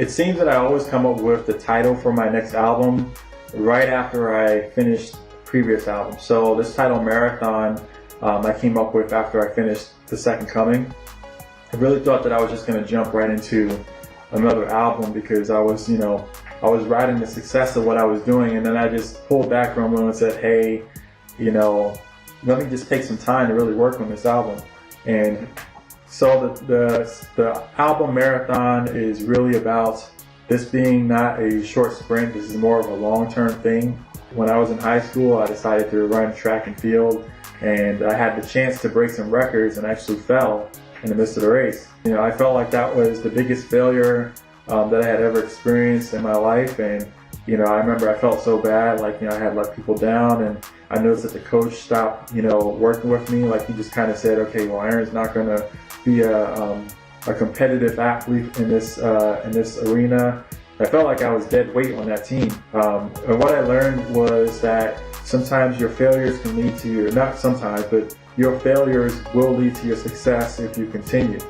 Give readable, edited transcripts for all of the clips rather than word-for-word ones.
It seems that I always come up with the title for my next album right after I finished the previous album. So this title, Marathon, I came up with after I finished The Second Coming. I really thought that I was just going to jump right into another album because I was riding the success of what I was doing, and then I just pulled back from it and said, hey, let me just take some time to really work on this album. And so the album Marathon is really about this being not a short sprint. This is more of a long-term thing. When I was in high school, I decided to run track and field, and I had the chance to break some records and actually fell in the midst of the race. I felt like that was the biggest failure that I had ever experienced in my life, and I remember I felt so bad, like I had let people down, and I noticed that the coach stopped working with me. Like he just kind of said, okay, well, Aaron's not going to be a competitive athlete in this arena. I felt like I was dead weight on that team, and what I learned was that sometimes your failures can lead to your, not sometimes, but your failures will lead to your success if you continue.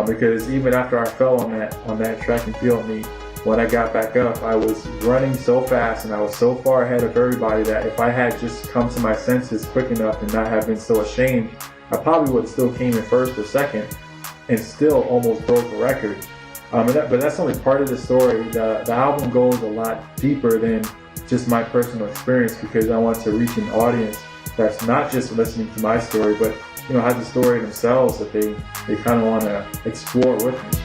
Because even after I fell on that track and field meet, when I got back up, I was running so fast and I was so far ahead of everybody that if I had just come to my senses quick enough and not have been so ashamed, I probably would have still came in first or second and still almost broke the record. But that's only part of the story. The album goes a lot deeper than just my personal experience, because I want to reach an audience that's not just listening to my story, but has a story themselves that they kind of want to explore with me.